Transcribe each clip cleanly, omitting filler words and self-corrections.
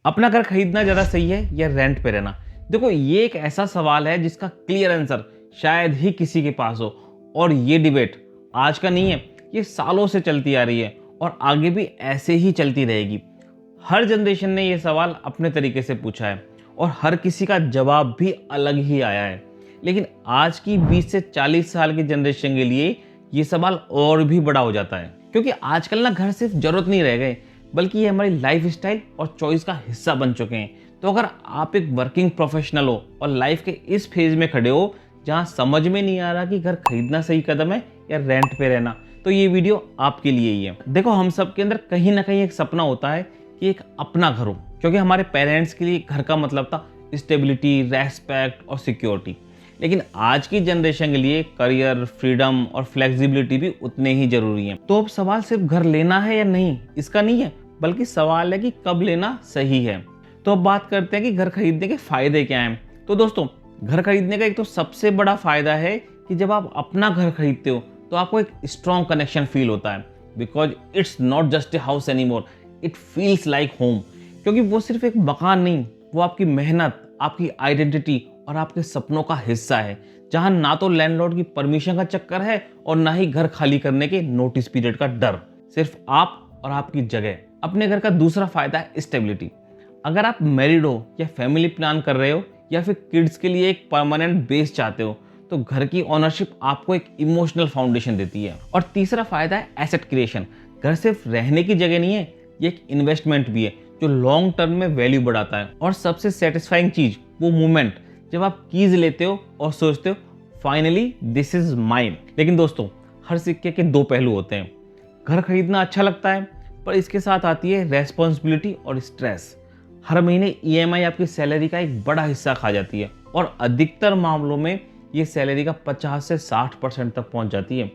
अपना घर खरीदना ज़्यादा सही है या रेंट पे रहना? देखो, ये एक ऐसा सवाल है जिसका क्लियर आंसर शायद ही किसी के पास हो। और ये डिबेट आज का नहीं है, ये सालों से चलती आ रही है और आगे भी ऐसे ही चलती रहेगी। हर जनरेशन ने ये सवाल अपने तरीके से पूछा है और हर किसी का जवाब भी अलग ही आया है। लेकिन आज की 20 से 40 साल की जनरेशन के लिए ये सवाल और भी बड़ा हो जाता है, क्योंकि आजकल ना घर सिर्फ जरूरत नहीं रह गए, बल्कि ये हमारी लाइफ स्टाइल और चॉइस का हिस्सा बन चुके हैं। तो अगर आप एक वर्किंग प्रोफेशनल हो और लाइफ के इस फेज में खड़े हो जहां समझ में नहीं आ रहा कि घर खरीदना सही कदम है या रेंट पे रहना, तो ये वीडियो आपके लिए ही है। देखो, हम सब के अंदर कहीं ना कहीं एक सपना होता है कि एक अपना घर हो, क्योंकि हमारे पेरेंट्स के लिए घर का मतलब था स्टेबिलिटी, रेस्पेक्ट और सिक्योरिटी। लेकिन आज की जनरेशन के लिए करियर, फ्रीडम और फ्लेक्सिबिलिटी भी उतने ही जरूरी हैं। तो अब सवाल सिर्फ घर लेना है या नहीं इसका नहीं है, बल्कि सवाल है कि कब लेना सही है। तो अब बात करते हैं कि घर खरीदने के फायदे क्या हैं। तो दोस्तों, घर खरीदने का एक तो सबसे बड़ा फायदा है कि जब आप अपना घर खरीदते हो तो आपको एक स्ट्रॉन्ग कनेक्शन फील होता है, because it's not just a house anymore, it feels like home. क्योंकि वो सिर्फ एक मकान नहीं, वो आपकी मेहनत, आपकी आइडेंटिटी और आपके सपनों का हिस्सा है, जहां ना तो लैंडलॉर्ड की परमिशन का चक्कर है और ना ही घर खाली करने के नोटिस पीरियड का डर। सिर्फ आप और आपकी जगह। अपने घर का दूसरा फायदा है स्टेबिलिटी। अगर आप मैरिड हो या फैमिली प्लान कर रहे हो या फिर किड्स के लिए एक परमानेंट बेस चाहते हो, तो घर की ओनरशिप आपको एक इमोशनल फाउंडेशन देती है। और तीसरा फायदा है एसेट क्रिएशन। घर सिर्फ रहने की जगह नहीं है, ये एक इन्वेस्टमेंट भी है जो लॉन्ग टर्म में वैल्यू बढ़ाता है। और सबसे सेटिस्फाइंग चीज वो मोमेंट जब आप कीज लेते हो और सोचते हो फाइनली दिस इज माइन। लेकिन दोस्तों, हर सिक्के के दो पहलू होते हैं। घर खरीदना अच्छा लगता है, पर इसके साथ आती है रेस्पॉन्सिबिलिटी और स्ट्रेस। हर महीने ईएमआई आपकी सैलरी का एक बड़ा हिस्सा खा जाती है और अधिकतर मामलों में ये सैलरी का 50 से 60% तक पहुंच जाती है।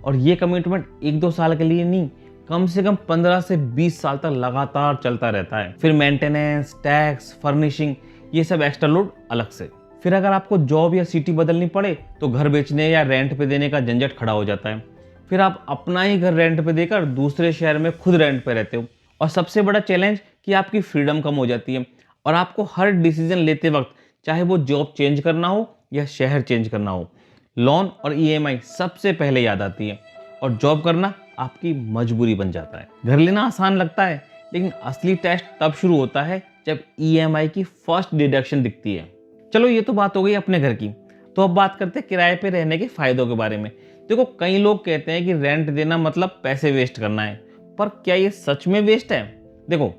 और ये कमिटमेंट 1-2 साल के लिए नहीं, कम से कम 15 से 20 साल तक लगातार चलता रहता है। फिर मेंटेनेंस, टैक्स, फर्निशिंग, ये सब एक्स्ट्रा लोड अलग से। फिर अगर आपको जॉब या सिटी बदलनी पड़े तो घर बेचने या रेंट पे देने का झंझट खड़ा हो जाता है। फिर आप अपना ही घर रेंट पे देकर दूसरे शहर में खुद रेंट पे रहते हो। और सबसे बड़ा चैलेंज कि आपकी फ्रीडम कम हो जाती है और आपको हर डिसीजन लेते वक्त, चाहे वो जॉब चेंज करना हो या शहर चेंज करना हो, लोन और ईएमआई सबसे पहले याद आती है। और जॉब करना आपकी मजबूरी बन जाता है। घर लेना आसान लगता है, लेकिन असली टेस्ट तब शुरू होता है जब ईएमआई की फर्स्ट डिडक्शन दिखती है। चलो, ये तो बात हो गई अपने घर की। तो अब बात करते हैं किराए पे रहने के फायदों के बारे में। देखो, कई लोग कहते हैं कि रेंट देना मतलब पैसे वेस्ट करना है, पर क्या ये सच में वेस्ट है? देखो,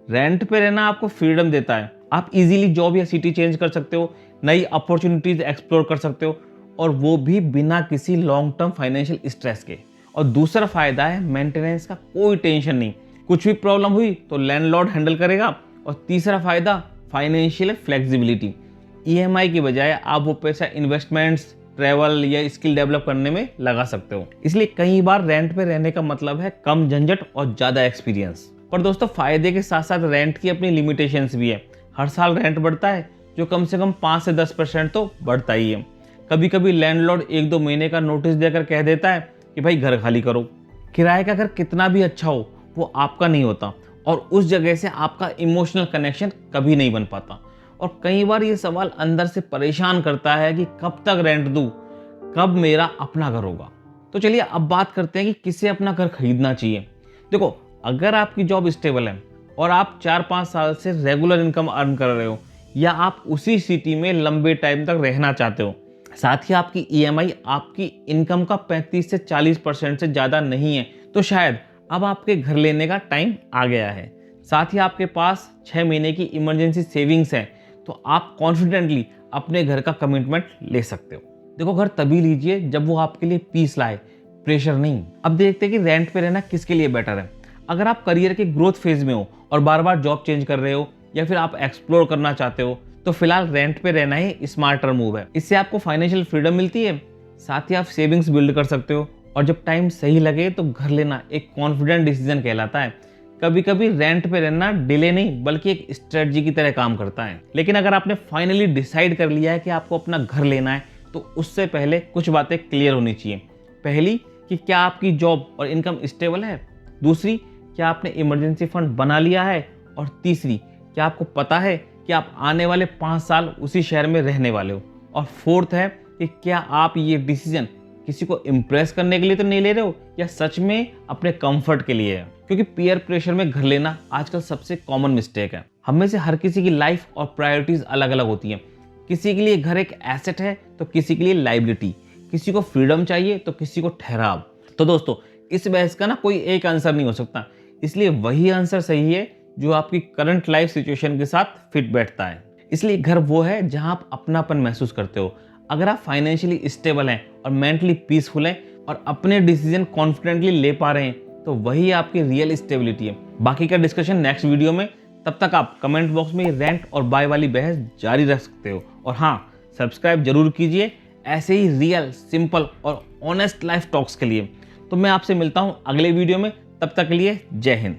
रेंट पे रहना आपको फ्रीडम देता है। आप इजीली जॉब या सिटी चेंज कर सकते हो, नई अपॉर्चुनिटीज एक्सप्लोर कर सकते हो, और वो भी बिना किसी लॉन्ग टर्म फाइनेंशियल स्ट्रेस के। और दूसरा फायदा है मेंटेनेंस का कोई टेंशन नहीं, कुछ भी प्रॉब्लम हुई तो लैंडलॉर्ड हैंडल करेगा। और तीसरा फायदा फाइनेंशियल फ्लेक्सिबिलिटी। ईएमआई की बजाय आप वो पैसा इन्वेस्टमेंट्स, ट्रैवल या स्किल डेवलप करने में लगा सकते हो। इसलिए कई बार रेंट पे रहने का मतलब है कम झंझट और ज्यादा एक्सपीरियंस। पर दोस्तों, फायदे के साथ साथ रेंट की अपनी लिमिटेशंस भी है। हर साल रेंट बढ़ता है, जो कम से कम 5 से 10% तो बढ़ता ही है। कभी कभी लैंडलॉर्ड 1-2 महीने का नोटिस देकर कह देता है कि भाई घर खाली करो। किराए का घर कितना भी अच्छा हो, वो आपका नहीं होता और उस जगह से आपका इमोशनल कनेक्शन कभी नहीं बन पाता। और कई बार ये सवाल अंदर से परेशान करता है कि कब तक रेंट दूं, कब मेरा अपना घर होगा। तो चलिए अब बात करते हैं कि किसे अपना घर खरीदना चाहिए। देखो, अगर आपकी जॉब स्टेबल है और आप 4-5 साल से रेगुलर इनकम अर्न कर रहे हो, या आप उसी सिटी में लंबे टाइम तक रहना चाहते हो, साथ ही आपकी ईएमआई आपकी इनकम का 35 से 40% से ज़्यादा नहीं है, तो शायद अब आपके घर लेने का टाइम आ गया है। साथ ही आपके पास 6 महीने की इमरजेंसी सेविंग्स है, तो आप कॉन्फिडेंटली अपने घर का कमिटमेंट ले सकते हो। देखो, घर तभी लीजिए जब वो आपके लिए पीस लाए, प्रेशर नहीं। अब देखते हैं कि रेंट पे रहना किसके लिए बेटर है। अगर आप करियर के ग्रोथ फेज में हो और बार बार जॉब चेंज कर रहे हो, या फिर आप एक्सप्लोर करना चाहते हो, तो फिलहाल रेंट पे रहना ही स्मार्टर मूव है। इससे आपको फाइनेंशियल फ्रीडम मिलती है, साथ ही आप सेविंग्स बिल्ड कर सकते हो, और जब टाइम सही लगे तो घर लेना एक कॉन्फिडेंट डिसीजन कहलाता है। कभी कभी रेंट पे रहना डिले नहीं, बल्कि एक स्ट्रेटजी की तरह काम करता है। लेकिन अगर आपने फाइनली डिसाइड कर लिया है कि आपको अपना घर लेना है, तो उससे पहले कुछ बातें क्लियर होनी चाहिए। पहली, कि क्या आपकी जॉब और इनकम स्टेबल है। दूसरी, क्या आपने इमरजेंसी फंड बना लिया है। और तीसरी, क्या आपको पता है कि आप आने वाले 5 साल उसी शहर में रहने वाले हो? और फोर्थ है कि क्या आप ये डिसीजन किसी को इम्प्रेस करने के लिए तो नहीं ले रहे हो या सच में अपने कंफर्ट के लिए है? क्योंकि पीयर प्रेशर में घर लेना आजकल सबसे कॉमन मिस्टेक है। हम में से हर किसी की लाइफ और प्रायोरिटीज अलग अलग होती हैं। किसी के लिए घर एक एसेट है तो किसी के लिए लाइबिलिटी, किसी को फ्रीडम चाहिए तो किसी को ठहराव। तो दोस्तों, इस बहस का ना कोई एक आंसर नहीं हो सकता, इसलिए वही आंसर सही है जो आपकी करंट लाइफ सिचुएशन के साथ फिट बैठता है। इसलिए घर वो है जहां आप अपनापन महसूस करते हो। अगर आप फाइनेंशियली स्टेबल हैं और मेंटली पीसफुल हैं और अपने डिसीजन कॉन्फिडेंटली ले पा रहे हैं तो वही आपकी रियल स्टेबिलिटी है। बाकी का डिस्कशन नेक्स्ट वीडियो में। तब तक आप कमेंट बॉक्स में रेंट और बाय वाली बहस जारी रख सकते हो। और हाँ, सब्सक्राइब जरूर कीजिए ऐसे ही रियल, सिंपल और ऑनेस्ट लाइफ टॉक्स के लिए। तो मैं आपसे मिलता हूँ अगले वीडियो में। तब तक के लिए जय हिंद।